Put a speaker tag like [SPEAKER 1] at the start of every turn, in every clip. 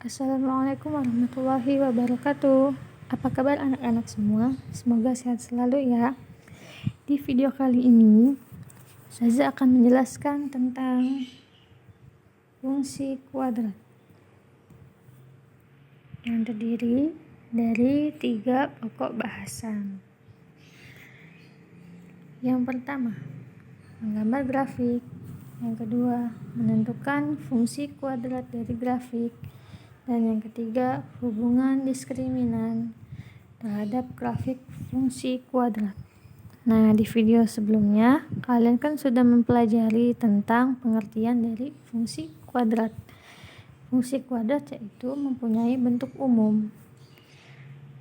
[SPEAKER 1] Assalamualaikum warahmatullahi wabarakatuh. Apa kabar anak-anak semua? Semoga sehat selalu ya. Di video kali ini, Ustazah akan menjelaskan tentang fungsi kuadrat yang terdiri dari 3 pokok bahasan. Yang pertama, menggambar grafik. Yang kedua, menentukan fungsi kuadrat dari grafik. Dan yang ketiga, hubungan diskriminan terhadap grafik fungsi kuadrat. Nah, di video sebelumnya, kalian kan sudah mempelajari tentang pengertian dari fungsi kuadrat. Fungsi kuadrat yaitu mempunyai bentuk umum.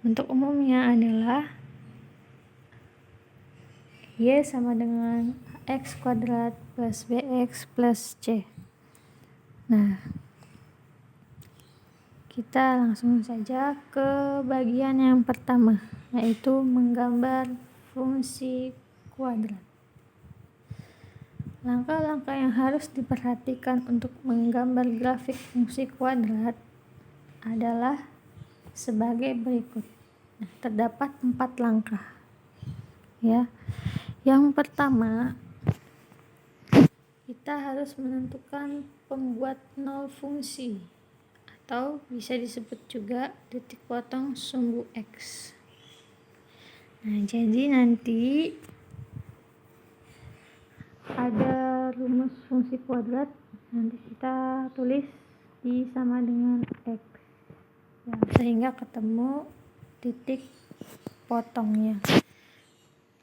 [SPEAKER 1] Bentuk umumnya adalah Y sama dengan AX kuadrat plus BX plus C. Nah, kita langsung saja ke bagian yang pertama, yaitu menggambar fungsi kuadrat. Langkah-langkah yang harus diperhatikan untuk menggambar grafik fungsi kuadrat adalah sebagai berikut. Nah, terdapat 4 langkah. Ya. Yang pertama, kita harus menentukan pembuat nol fungsi, atau bisa disebut juga titik potong sumbu X. Nah, jadi nanti ada rumus fungsi kuadrat, nanti kita tulis Y sama dengan X ya, sehingga ketemu titik potongnya.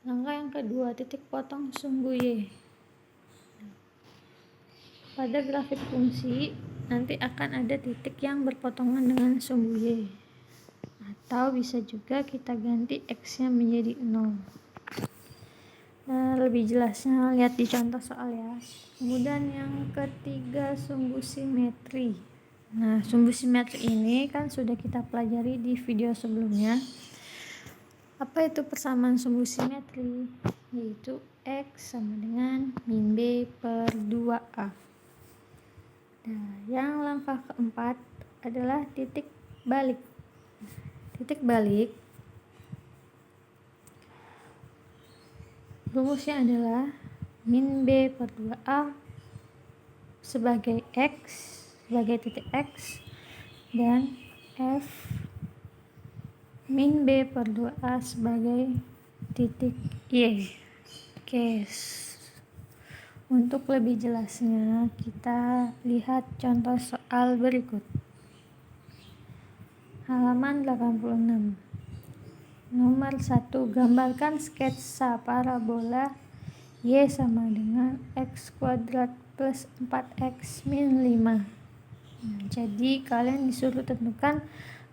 [SPEAKER 1] Langkah yang kedua, titik potong sumbu Y. Pada grafik fungsi nanti akan ada titik yang berpotongan dengan sumbu Y, atau bisa juga kita ganti X-nya menjadi 0. Nah, lebih jelasnya lihat di contoh soal ya. Kemudian yang ketiga, sumbu simetri. Nah, sumbu simetri ini kan sudah kita pelajari di video sebelumnya. Apa itu persamaan sumbu simetri? Yaitu X sama dengan min B per 2A. Nah, yang langkah keempat adalah titik balik. Titik balik rumusnya adalah min B per 2A sebagai X, sebagai titik X, dan F min B per 2A sebagai titik Y. Oke. Untuk lebih jelasnya, kita lihat contoh soal berikut. Halaman 86. Nomor 1, gambarkan sketsa parabola Y sama dengan X kuadrat plus 4X min 5. Nah, jadi kalian disuruh tentukan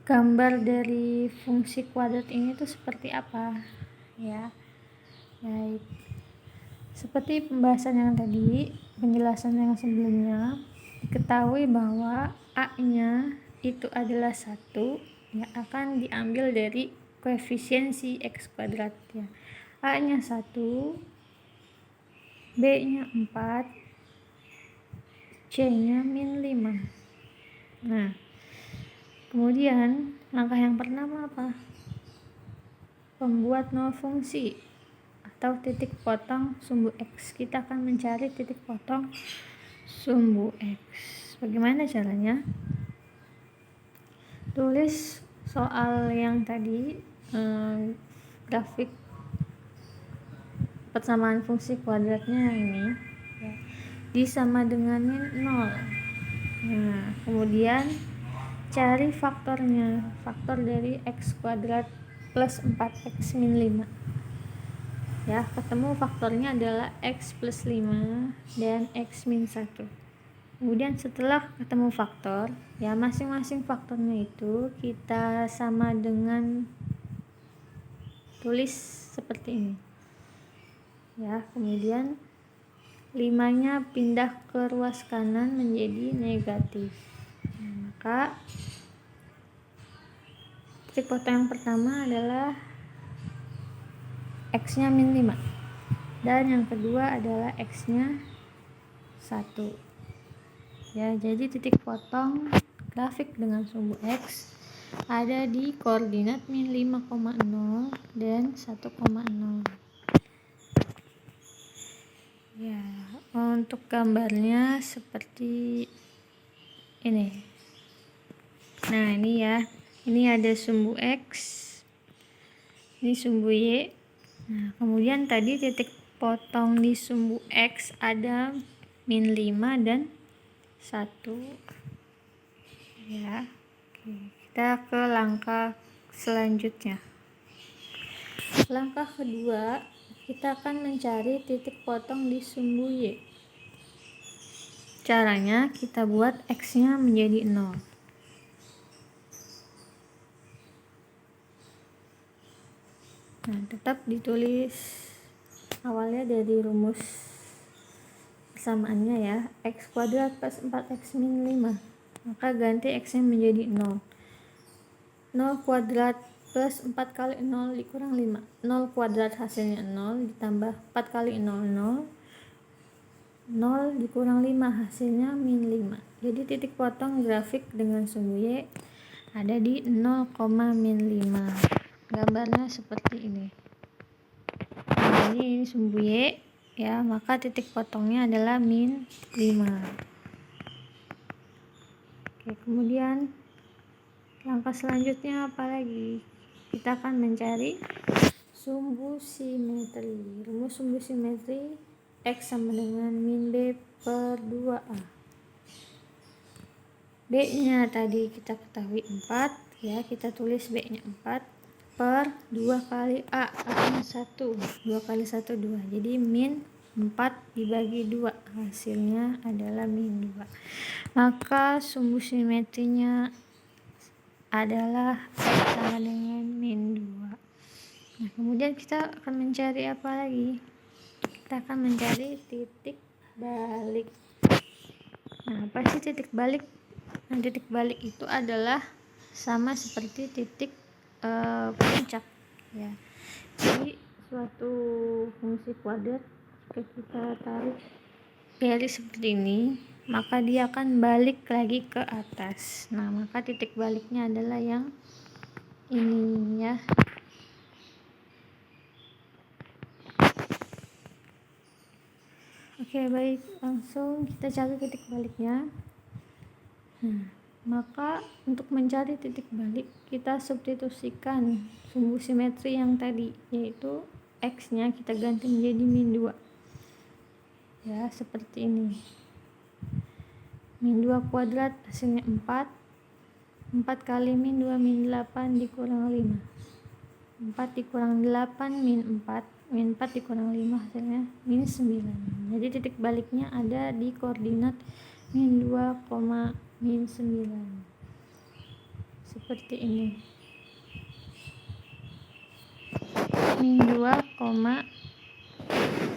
[SPEAKER 1] gambar dari fungsi kuadrat ini tuh seperti apa ya. Baik. Seperti pembahasan yang tadi, penjelasan yang sebelumnya, diketahui bahwa A-nya itu adalah 1 yang akan diambil dari koefisiensi X kuadrat ya. A-nya 1, B-nya 4, C-nya min 5. Nah, kemudian langkah yang pertama apa? Pembuat nol fungsi atau titik potong sumbu X. Kita akan mencari titik potong sumbu X. Bagaimana caranya? Tulis soal yang tadi, grafik persamaan fungsi kuadratnya ini ya, disama dengannya 0. Nah, kemudian cari faktornya, faktor dari X kuadrat plus 4X min 5 ya. Ketemu faktornya adalah X plus 5 dan X min 1. Kemudian setelah ketemu faktor ya, masing-masing faktornya itu kita sama dengan tulis seperti ini ya. Kemudian 5-nya pindah ke ruas kanan menjadi negatif. Nah, maka titik potong yang pertama adalah X-nya min 5 dan yang kedua adalah X-nya 1 ya. Jadi titik potong grafik dengan sumbu X ada di koordinat min 5,0 dan 1,0. Ya, untuk gambarnya seperti ini. Nah, ini ya. Ini ada sumbu X. Ini sumbu Y. Nah, kemudian tadi titik potong di sumbu X ada min 5 dan 1. Ya. Oke, kita ke langkah selanjutnya. Langkah kedua, kita akan mencari titik potong di sumbu Y. Caranya kita buat X-nya menjadi 0. Nah, tetap ditulis awalnya dari rumus persamaannya ya. X kuadrat plus 4X min 5. Maka ganti X-nya menjadi 0. 0 kuadrat plus 4 kali 0 dikurang 5. 0 kuadrat hasilnya 0 ditambah 4 kali 0, 0. 0 dikurang 5 hasilnya min 5. Jadi titik potong grafik dengan sumbu Y ada di 0, min 5. Gambarnya seperti ini. Nah, ini sumbu Y ya, maka titik potongnya adalah min 5. Oke, kemudian langkah selanjutnya apa lagi? Kita akan mencari sumbu simetri. Rumus sumbu simetri X sama dengan min B per 2A. B nya tadi kita ketahui 4 ya, kita tulis B nya 4 per 2 kali A akan 1. 2 kali 1 2. Jadi min 4 dibagi 2 hasilnya adalah min 2. Maka sumbu simetrinya adalah X sama dengan min 2. Nah, kemudian kita akan mencari apa lagi? Kita akan mencari titik balik. Nah, apa sih titik balik? Nah, titik balik itu adalah sama seperti titik puncak ya. Jadi suatu fungsi kuadrat jika kita tarik garis seperti ini, maka dia akan balik lagi ke atas. Nah, maka titik baliknya adalah yang ini ya. Oke, baik, langsung kita cari titik baliknya. Maka untuk mencari titik balik kita substitusikan sumbu simetri yang tadi, yaitu X nya kita ganti menjadi min 2 ya, seperti ini. Min 2 kuadrat hasilnya 4. 4 kali min 2 min 8 dikurang 5. 4 dikurang 8 min 4. Min 4 dikurang 5 hasilnya min 9. Jadi titik baliknya ada di koordinat min 2, min 9. Seperti ini. Min 2,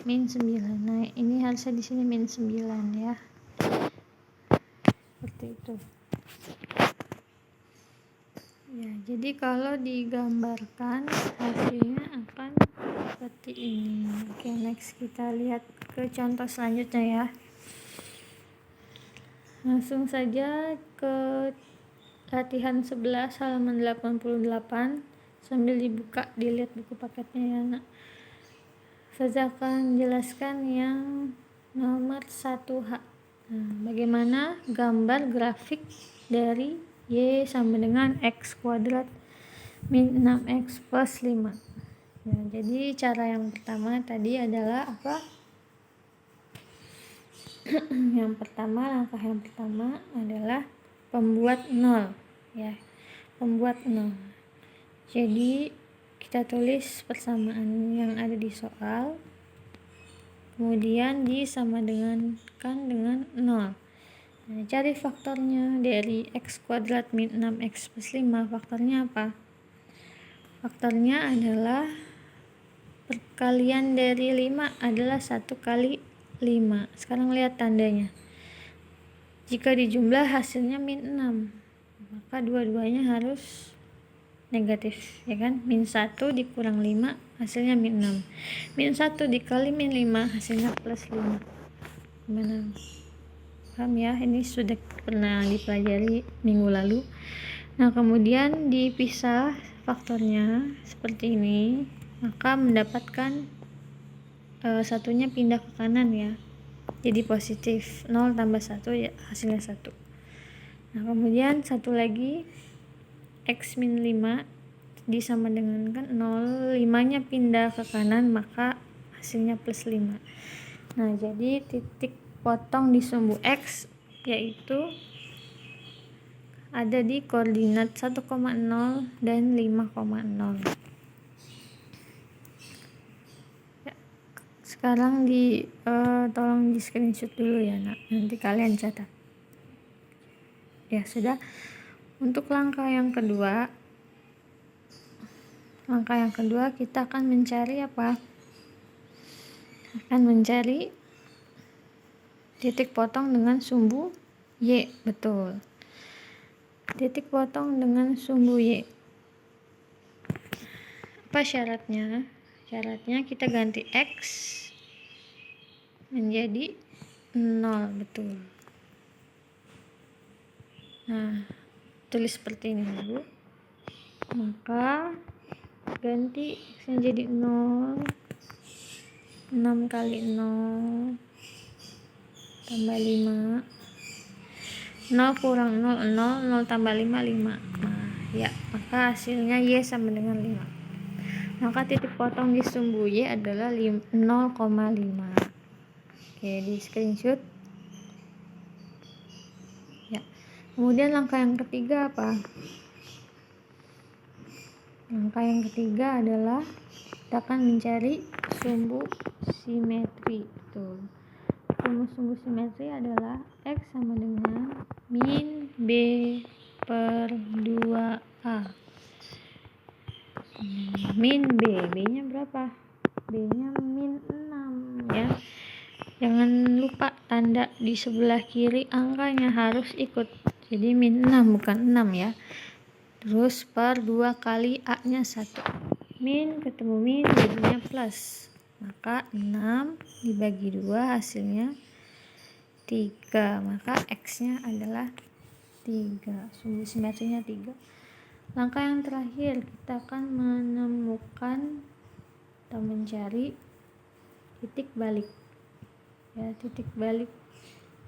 [SPEAKER 1] min 9. Nah, ini harusnya di sini min 9 ya. Seperti itu. Ya, jadi kalau digambarkan hasilnya akan seperti ini. Oke, next kita lihat ke contoh selanjutnya ya. Langsung saja ke latihan 11 halaman 88 sambil dibuka, dilihat buku paketnya ya nak. Saya akan jelaskan yang nomor 1H. Nah, bagaimana gambar grafik dari Y sama dengan X kuadrat min 6X plus 5. Nah, jadi cara yang pertama tadi adalah apa? Langkah yang pertama adalah pembuat 0 ya. Pembuat 0. Jadi kita tulis persamaan yang ada di soal, kemudian disama dengan 0. Nah, cari faktornya dari X kuadrat min 6X plus 5. Faktornya apa? Faktornya adalah perkalian dari 5 adalah 1 kali 5. Sekarang lihat tandanya. Jika dijumlah hasilnya min 6, maka dua-duanya harus negatif ya kan. Min 1 dikurang 5 hasilnya min 6. Min 1 dikali min 5 hasilnya plus 5. Gimana? paham ya, ini sudah pernah dipelajari minggu lalu. Nah, kemudian dipisah faktornya seperti ini, maka mendapatkan satunya pindah ke kanan ya, jadi positif. 0 tambah 1 ya hasilnya 1. Nah, kemudian satu lagi x min 5 disama dengan kan 0, 5 nya pindah ke kanan maka hasilnya plus 5. Nah, jadi titik potong di sumbu x yaitu ada di koordinat 1,0 dan 5,0. Ya, sekarang tolong di screenshot dulu ya nak, nanti kalian catat. Ya sudah. Untuk langkah yang kedua kita akan mencari apa? Akan mencari titik potong dengan sumbu y. Betul, titik potong dengan sumbu y. Apa syaratnya? Syaratnya kita ganti x menjadi 0. Betul. Nah, tulis seperti ini dulu. Maka ganti x menjadi 0, 6 kali 0 tambah 5, 0 kurang 0, 0, 0 tambah 5, 5. Nah, ya, maka hasilnya y sama dengan 5. Maka titik potong di sumbu y adalah 0,5. Oke, di screenshot. Ya. Kemudian langkah yang ketiga apa? Langkah yang ketiga adalah kita akan mencari sumbu simetri. Tuh. Sumbu simetri adalah x sama dengan min b per 2a. Min b, b-nya berapa? B-nya min 6 ya. Jangan lupa tanda di sebelah kiri angkanya harus ikut. Jadi min 6 bukan 6 ya. Terus per 2 kali a-nya 1. Min ketemu min jadinya plus. Maka 6 dibagi 2 hasilnya 3. Maka x-nya adalah 3. Sumbu simetrinya 3. Langkah yang terakhir kita akan menemukan atau mencari titik balik. Ya, titik balik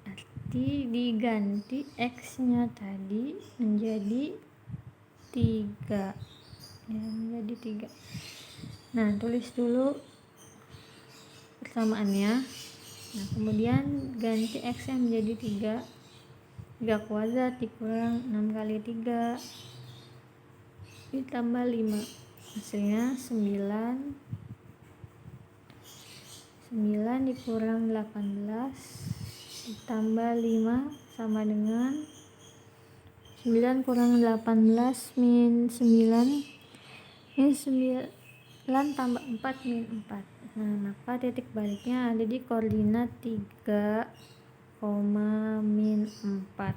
[SPEAKER 1] arti diganti x-nya tadi menjadi 3 ya, menjadi 3. Nah, tulis dulu persamaannya. Nah, kemudian ganti x yang menjadi 3 kuadrat dikurang 6 kali 3 ditambah 5 hasilnya 9 dikurang 18 ditambah 5 sama dengan 9 kurang 18 min 9 tambah 4 min 4. Nah, maka titik baliknya ada di koordinat 3, min 4.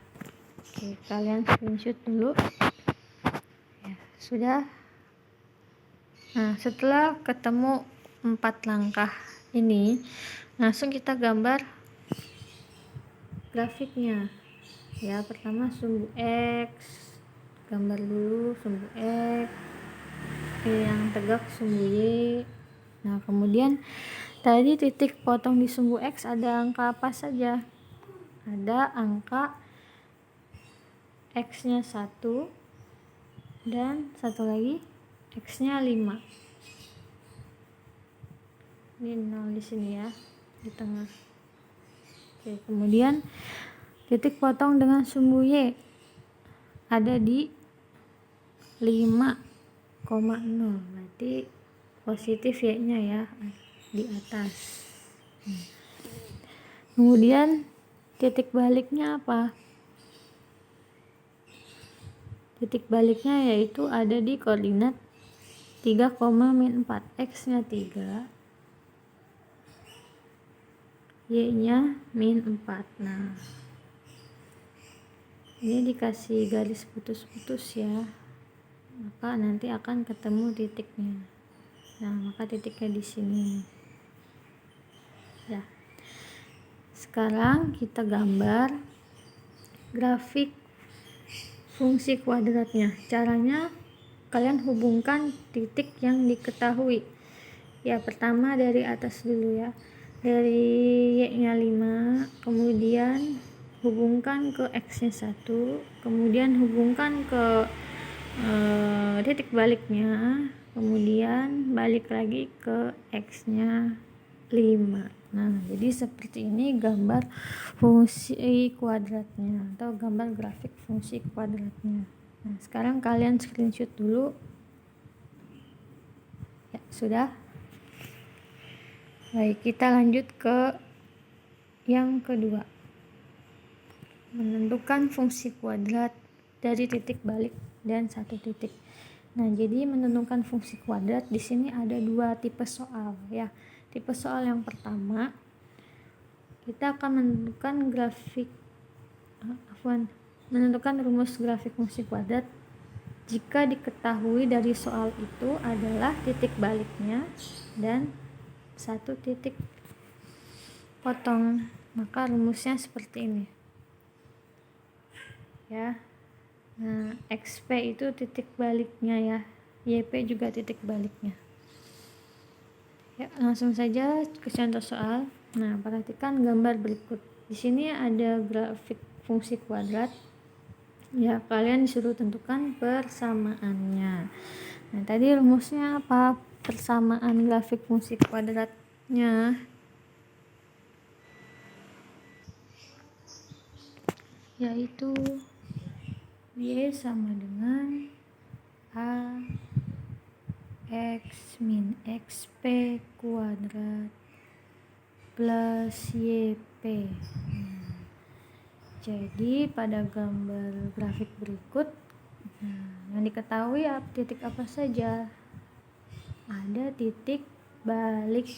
[SPEAKER 1] Oke, kalian screenshot dulu ya, sudah. Nah, setelah ketemu 4 langkah ini, langsung kita gambar grafiknya ya. Pertama sumbu x, gambar dulu sumbu x, yang tegak sumbu y. Nah, kemudian tadi titik potong di sumbu x ada angka apa saja? Ada angka x nya 1 dan satu lagi x nya 5. Ini 0 di sini ya, di tengah. Oke, kemudian titik potong dengan sumbu y ada di 5,0, berarti positif y-nya ya di atas. Kemudian titik baliknya apa? Titik baliknya yaitu ada di koordinat 3, min 4. X-nya 3, Y-nya min 4. Nah, ini dikasih garis putus-putus ya, maka nanti akan ketemu titiknya. Nah, maka titiknya di sini ya. Sekarang kita gambar grafik fungsi kuadratnya. Caranya kalian hubungkan titik yang diketahui. Ya, pertama dari atas dulu ya. Dari Y-nya 5, kemudian hubungkan ke X-nya 1, kemudian hubungkan ke titik baliknya, kemudian balik lagi ke X-nya 5. Nah, jadi seperti ini gambar fungsi kuadratnya atau gambar grafik fungsi kuadratnya. Nah, sekarang kalian screenshot dulu. Ya, sudah. Baik, kita lanjut ke yang kedua. Menentukan fungsi kuadrat dari titik balik dan satu titik. Nah, jadi menentukan fungsi kuadrat di sini ada dua tipe soal ya. Tipe soal yang pertama, kita akan menentukan rumus grafik fungsi kuadrat jika diketahui dari soal itu adalah titik baliknya dan satu titik potong. Maka rumusnya seperti ini ya. Nah, XP itu titik baliknya ya, YP juga titik baliknya ya. Langsung saja ke contoh soal. Nah, perhatikan gambar berikut. Di sini ada grafik fungsi kuadrat ya, kalian disuruh tentukan persamaannya. Nah, tadi rumusnya apa? Persamaan grafik fungsi kuadratnya yaitu Y sama dengan A X min XP kuadrat plus YP. Jadi pada gambar grafik berikut, yang diketahui titik apa saja? Ada titik balik,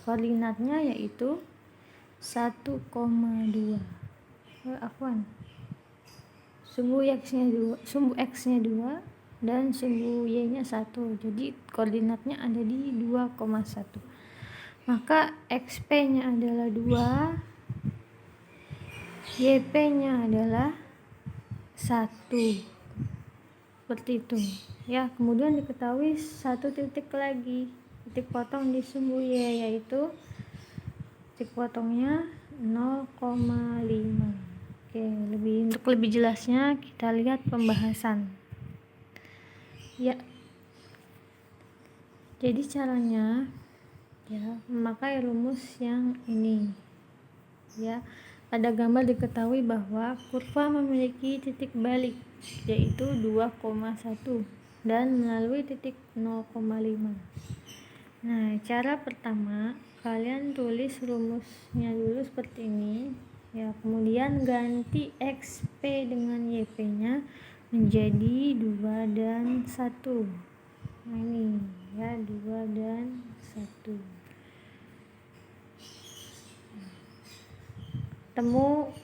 [SPEAKER 1] koordinatnya yaitu 1,2. Sumbu X-nya 2 dan sumbu Y-nya 1. Jadi koordinatnya ada di 2,1. Maka XP-nya adalah 2, YP-nya adalah 1. Seperti itu ya. Kemudian diketahui satu titik lagi, titik potong di sumbu Y, yaitu titik potongnya 0,5. Oke, untuk lebih jelasnya kita lihat pembahasan ya. Jadi caranya ya memakai rumus yang ini ya. Pada gambar diketahui bahwa kurva memiliki titik balik yaitu 2,1 dan melalui titik 0,5. Nah, cara pertama kalian tulis rumusnya dulu seperti ini ya, kemudian ganti XP dengan YP-nya menjadi 2 dan 1. Nah, ini ya, 2 dan 1. Temu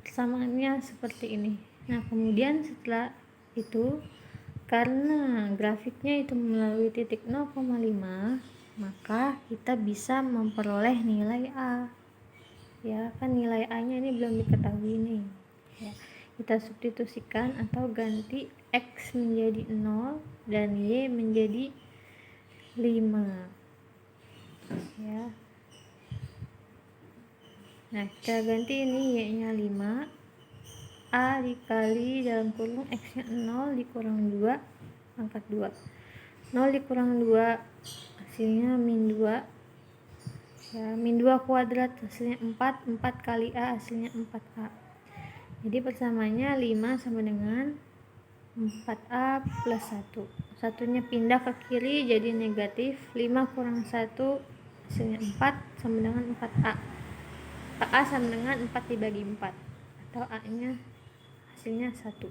[SPEAKER 1] persamaannya seperti ini. Nah, kemudian setelah itu, karena grafiknya itu melalui titik 0,5, maka kita bisa memperoleh nilai A ya. Kan nilai A nya ini belum diketahui nih ya. Kita substitusikan atau ganti X menjadi 0 dan Y menjadi 5 ya. Nah, kita ganti ini Y nya 5, A dikali dalam kurung X nya 0 dikurang 2 pangkat 2. 0 dikurang 2 hasilnya min 2 ya, min 2 kuadrat hasilnya 4, 4 kali A hasilnya 4A. Jadi persamaannya 5 sama dengan 4A plus 1. Satunya pindah ke kiri jadi negatif. 5 kurang 1 hasilnya 4 sama dengan 4A. 4A sama dengan 4 dibagi 4 atau A nya hasilnya 1.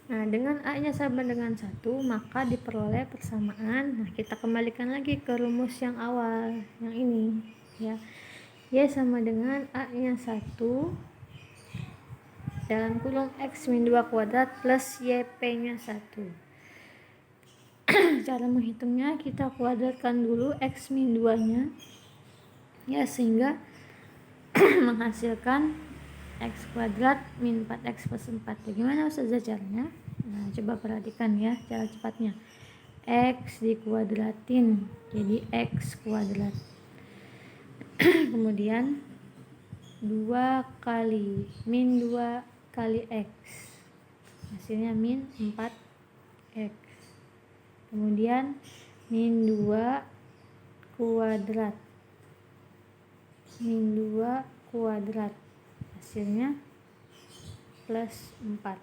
[SPEAKER 1] Nah, dengan A nya sama dengan 1 maka diperoleh persamaan. Nah, kita kembalikan lagi ke rumus yang awal, yang ini ya. Y sama dengan A nya 1 dalam kurung X min 2 kuadrat plus YP nya 1. Cara menghitungnya kita kuadratkan dulu X min 2 nya ya, sehingga menghasilkan x kuadrat min 4x plus 4. Bagaimana Ustazah caranya? Nah, coba perhatikan ya cara cepatnya. X dikuadratin jadi x kuadrat. Kemudian 2 kali min 2 kali x, hasilnya min 4x. Kemudian min 2 kuadrat, min 2 kuadrat, hasilnya plus 4.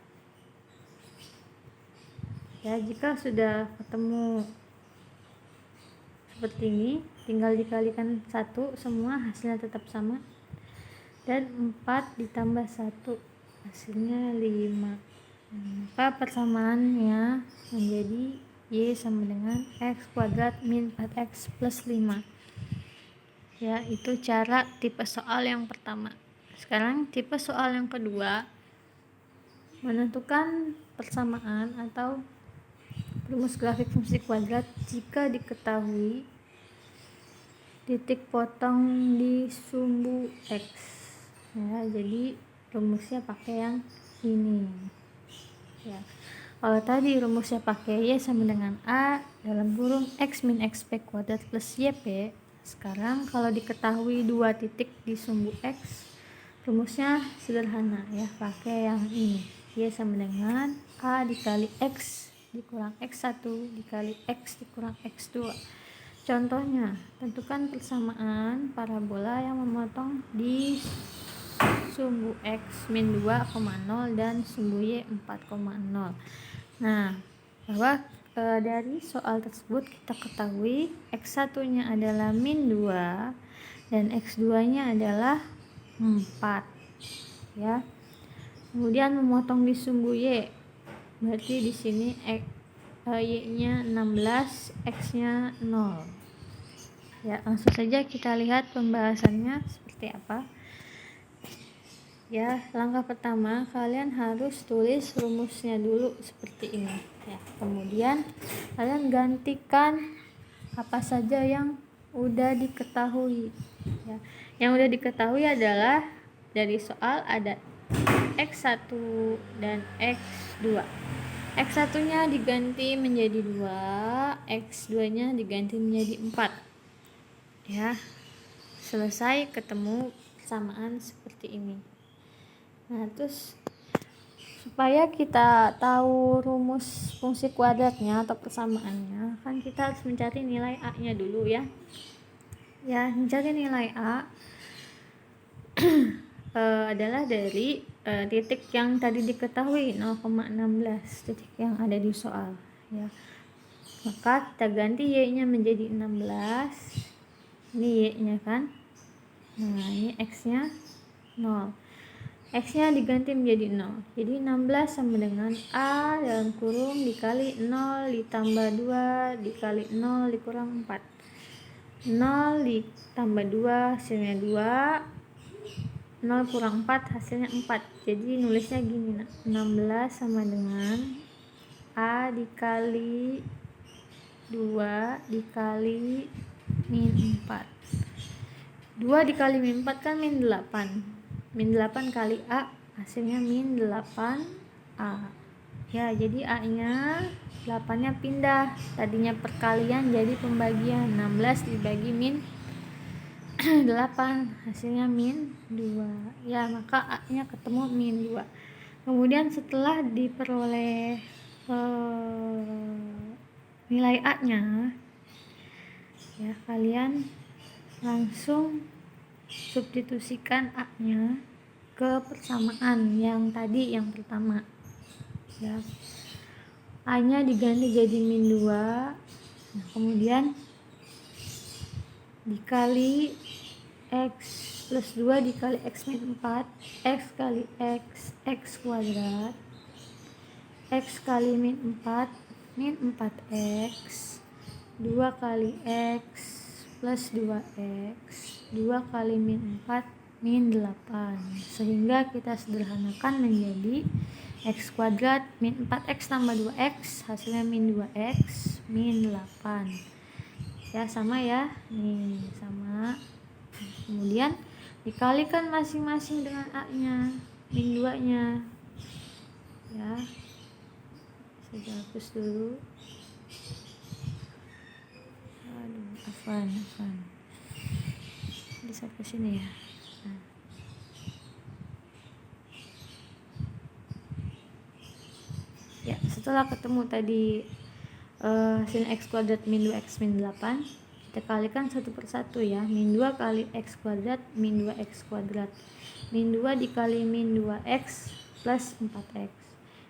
[SPEAKER 1] Ya, jika sudah ketemu seperti ini, tinggal dikalikan 1, semua hasilnya tetap sama. Dan 4 ditambah 1 hasilnya 5. Maka persamaannya menjadi Y sama dengan X kuadrat min 4X plus 5. Ya, itu cara tipe soal yang pertama. Sekarang tipe soal yang kedua, menentukan persamaan atau rumus grafik fungsi kuadrat jika diketahui titik potong di sumbu X. Ya, jadi rumusnya pakai yang ini. Ya. Kalau tadi rumusnya pakai Y sama dengan A dalam kurung X min XP kuadrat plus YP. Sekarang kalau diketahui 2 titik di sumbu X, rumusnya sederhana ya, pakai yang ini. Y sama dengan A dikali X dikurang X1 dikali X dikurang X2. Contohnya, tentukan persamaan parabola yang memotong di sumbu X min 2,0 dan sumbu Y 4,0. Nah, bahwa dari soal tersebut kita ketahui X1 nya adalah min 2 dan X2 nya adalah 4 ya. Kemudian memotong di sumbu Y, berarti di sini Y nya 16, X nya 0 ya. Langsung saja kita lihat pembahasannya seperti apa. Ya, langkah pertama kalian harus tulis rumusnya dulu seperti ini ya. Kemudian kalian gantikan apa saja yang udah diketahui ya. Yang udah diketahui adalah dari soal ada X1 dan X2. X1 nya diganti menjadi 2, X2 nya diganti menjadi 4 ya. Selesai, ketemu persamaan seperti ini. Nah, terus supaya kita tahu rumus fungsi kuadratnya atau persamaannya, kan kita harus mencari nilai A nya dulu ya. Ya, mencari nilai A adalah dari titik yang tadi diketahui 0,16, titik yang ada di soal ya. Maka kita ganti Y nya menjadi 16, ini Y nya kan. Nah, ini X nya 0, X nya diganti menjadi 0. Jadi 16 sama dengan A dalam kurung dikali 0 ditambah 2 dikali 0 dikurang 4. 0 ditambah 2 hasilnya 2, 0 kurang 4 hasilnya 4. Jadi nulisnya gini, 16 sama dengan A dikali 2 dikali min 4. 2 dikali min 4 kan min 8. Min 8 kali A hasilnya min 8A ya. Jadi A nya 8 nya pindah, tadinya perkalian jadi pembagian, 16 dibagi min 8 hasilnya min 2 ya. Maka A nya ketemu min 2. Kemudian setelah diperoleh nilai A nya ya, kalian langsung substitusikan A nya ke persamaan yang tadi, yang pertama ya. A nya diganti jadi min 2. Nah, kemudian dikali X plus 2 dikali X min 4, X kali X, X kuadrat, X kali min 4, min 4X, 2 kali X plus 2X, 2 kali min 4 min 8, sehingga kita sederhanakan menjadi X kuadrat min 4X tambah 2X hasilnya min 2X min 8 ya. Sama ya, nih sama. Kemudian dikalikan masing-masing dengan A-nya, min 2-nya. Ya. Saya hapus dulu. Aduh, afan. Bisa ke sini ya. Nah. Ya, setelah ketemu tadi sin x kuadrat min 2x min 8, kita kalikan satu per satu ya. Min 2 kali x kuadrat min 2x kuadrat. Min 2 dikali min 2x plus 4x.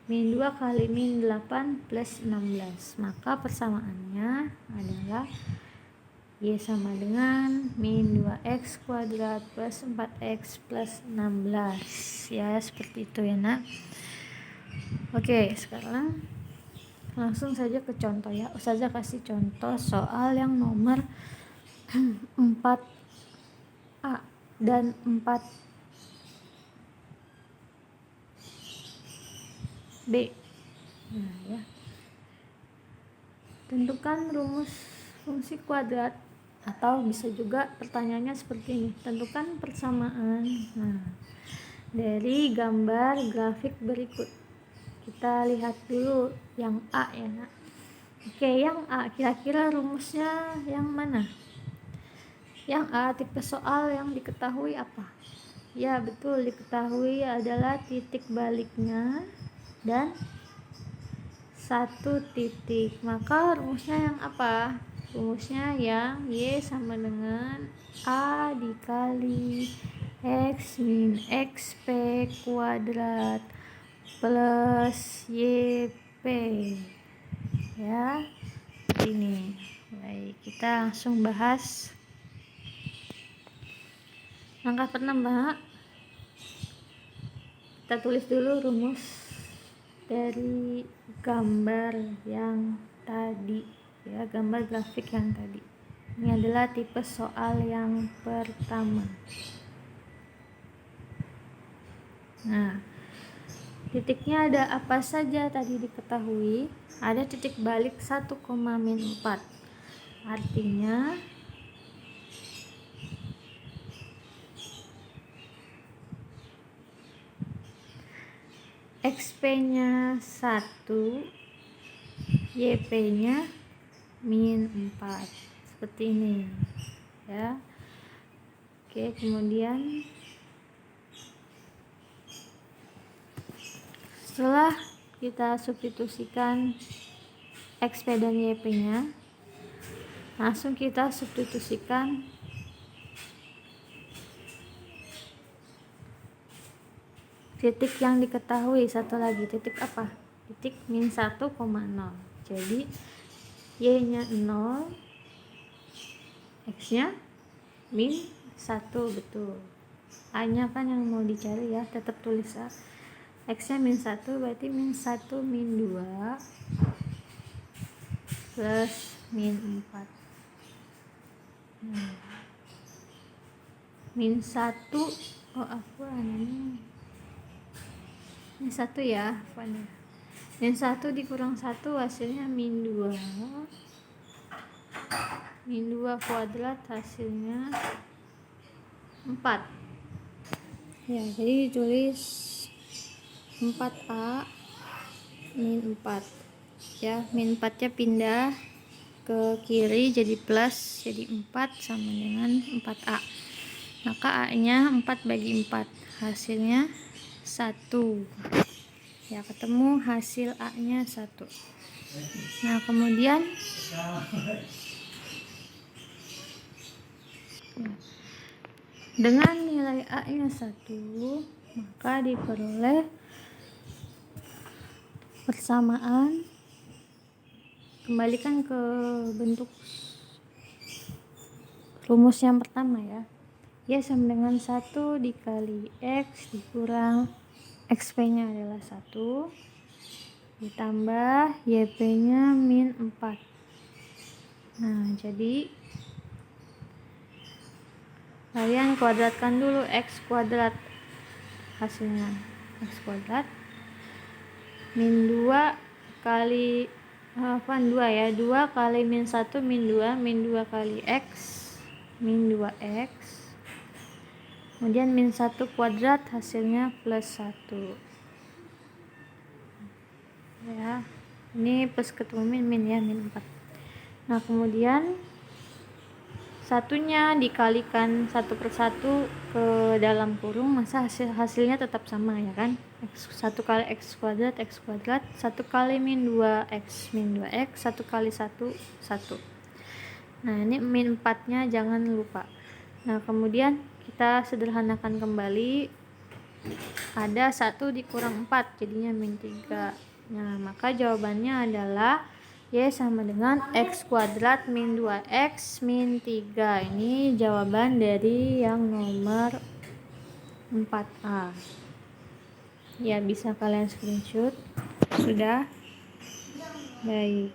[SPEAKER 1] Min 2 kali min 8 plus 16. Maka persamaannya adalah y sama dengan min 2x kuadrat plus 4x plus 16. Ya, seperti itu ya nak. Oke, sekarang langsung saja ke contoh ya. Ustazah kasih contoh soal yang nomor 4A dan 4B. Nah ya, tentukan rumus fungsi kuadrat, atau bisa juga pertanyaannya seperti ini, tentukan persamaan. Nah, dari gambar grafik berikut kita lihat dulu yang A ya nak. Oke, yang A kira-kira rumusnya yang mana? Yang A, tipe soal yang diketahui apa? Ya betul, diketahui adalah titik baliknya dan satu titik. Maka rumusnya yang apa? Rumusnya yang Y sama dengan A dikali X min XP kuadrat plus YP ya, ini. Baik, kita langsung bahas langkah pertama. Kita tulis dulu rumus dari gambar yang tadi ya, gambar grafik yang tadi. Ini adalah tipe soal yang pertama. Nah, titiknya ada apa saja tadi diketahui. Ada titik balik 1, min 4. Artinya XP-nya 1, YP-nya min 4. Seperti ini ya. Oke, kemudian setelah kita substitusikan XP dan YP-nya, langsung kita substitusikan titik yang diketahui. Satu lagi, titik apa? Titik min 1,0. Jadi Y-nya 0, X-nya min 1, betul. A-nya kan yang mau dicari ya, tetap tulis A. X-nya min 1, berarti min 1 min 2 plus min 4. Min 1, oh afwan, ini 1 ya, afwan ya. Min 1 dikurang 1 hasilnya min 2. Min 2 kuadrat hasilnya 4. Ya, jadi ditulis 4A min 4 ya. Min 4 nya pindah ke kiri jadi plus, jadi 4 sama dengan 4A. Maka A nya 4 bagi 4, hasilnya 1 ya, ketemu hasil A nya 1. Nah kemudian dengan nilai A nya 1, maka diperoleh persamaan. Kembalikan ke bentuk rumus yang pertama ya. Y sama dengan 1 dikali X dikurang XP nya adalah 1 ditambah YP nya min 4. Nah jadi kalian kuadratkan dulu X kuadrat, hasilnya X kuadrat min 2 kali 2 ya, 2 kali min 1 min 2 kali X min 2X Kemudian min 1 kuadrat hasilnya plus 1. Ya, ini plus ketemu min ya, min 4. Nah, kemudian satunya dikalikan 1/1 ke dalam kurung, masa hasilnya tetap sama ya kan? 1 kali x kuadrat 1 kali min 2x 1 kali 1 1. Nah, ini min 4 nya jangan lupa. Nah, kemudian kita sederhanakan kembali, ada 1 dikurang 4 jadinya min 3. Nah, maka jawabannya adalah Y sama dengan x kuadrat min 2x min 3. Ini jawaban dari yang nomor 4A. Ya, bisa kalian screenshot. Sudah? Baik.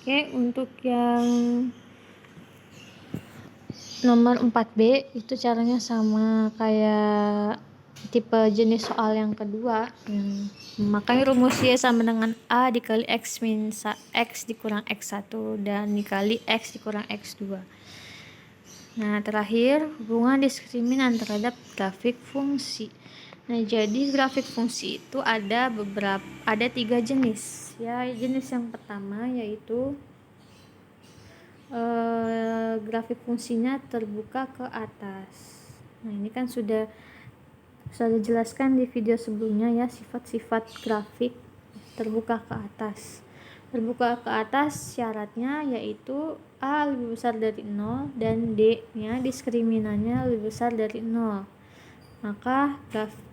[SPEAKER 1] Oke, untuk yang nomor 4B itu caranya sama kayak tipe jenis soal yang kedua, yang memakai rumus Y sama dengan A dikali X min X dikurang X1 dan dikali X dikurang X2. Nah, terakhir hubungan diskriminan terhadap grafik fungsi. Nah, jadi grafik fungsi itu ada 3 jenis. Ya, jenis yang pertama yaitu grafik fungsinya terbuka ke atas. Nah, ini kan sudah dijelaskan di video sebelumnya ya, sifat-sifat grafik terbuka ke atas. Terbuka ke atas syaratnya yaitu A lebih besar dari 0 dan D nya diskriminannya lebih besar dari 0. Maka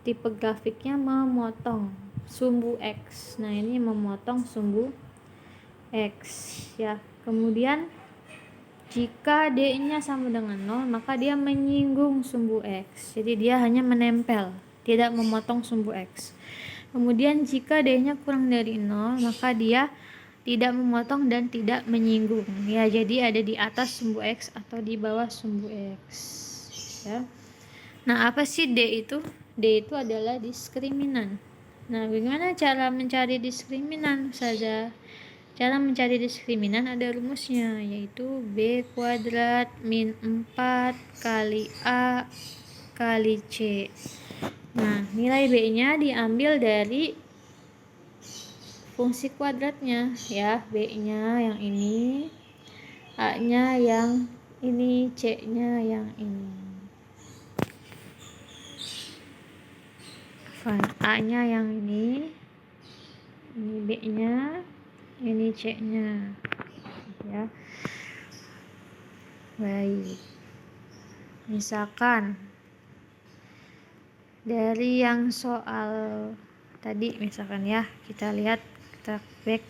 [SPEAKER 1] tipe grafiknya memotong sumbu X. Nah, ini memotong sumbu X ya. Kemudian jika D-nya sama dengan 0, maka dia menyinggung sumbu X. Jadi dia hanya menempel, tidak memotong sumbu X. Kemudian jika D-nya kurang dari 0, maka dia tidak memotong dan tidak menyinggung. Ya, jadi ada di atas sumbu X atau di bawah sumbu X. Ya. Nah, apa sih D itu? D itu adalah diskriminan. Nah, bagaimana cara mencari diskriminan saja? Cara mencari diskriminan ada rumusnya, yaitu B kuadrat min 4 kali A kali C. Nah, nilai B nya diambil dari fungsi kuadratnya ya. B nya yang ini, A nya yang ini, C nya yang ini. A nya yang ini B nya, ini C nya ya. Baik, misalkan dari yang soal tadi, misalkan ya, kita lihat, kita back.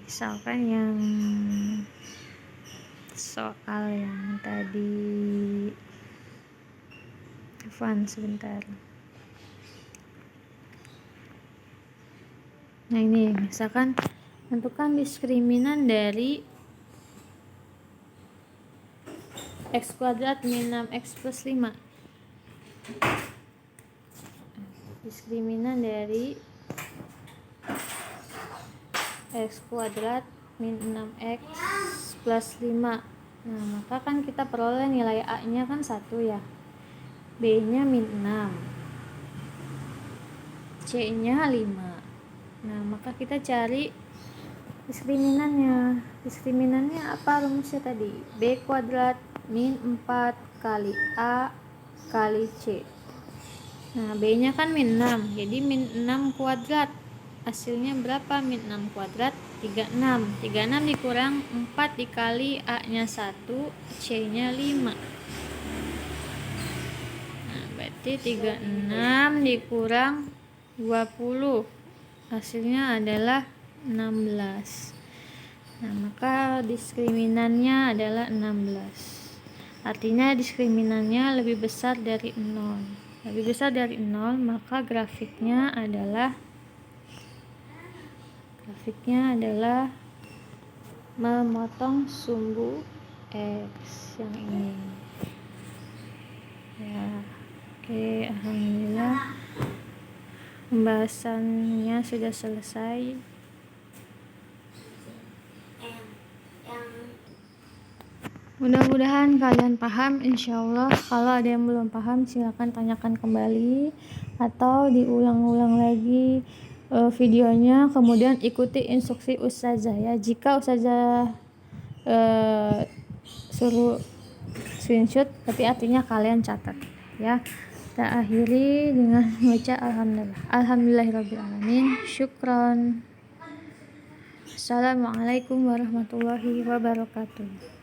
[SPEAKER 1] Misalkan yang soal yang tadi, sebentar. Nah, ini misalkan tentukan diskriminan dari x kuadrat min 6x plus 5. Diskriminan dari x kuadrat min 6x plus 5. Nah, maka kan kita peroleh nilai A nya kan 1 ya, B nya min 6, C nya 5. Nah, maka kita cari diskriminannya. Diskriminannya apa rumusnya tadi? B kuadrat min 4 kali A kali C. Nah, B nya kan min 6, jadi min 6 kuadrat. Hasilnya berapa? Min 6 kuadrat 36. 36 dikurang 4 dikali A nya 1, C nya 5. Nah, berarti 36 dikurang 20, hasilnya adalah 16. Nah, maka diskriminannya adalah 16. Artinya diskriminannya lebih besar dari 0. Lebih besar dari 0, maka grafiknya adalah memotong sumbu X yang ini. Ya, oke, alhamdulillah. pembahasannya sudah selesai. Mudah-mudahan kalian paham, insyaallah. Kalau ada yang belum paham silakan tanyakan kembali atau diulang-ulang lagi videonya, kemudian ikuti instruksi ustazah ya. Jika ustazah suruh screenshot, tapi artinya kalian catat ya. Kita akhiri dengan membaca alhamdulillahirabbil alamin. Syukron. Assalamualaikum warahmatullahi wabarakatuh.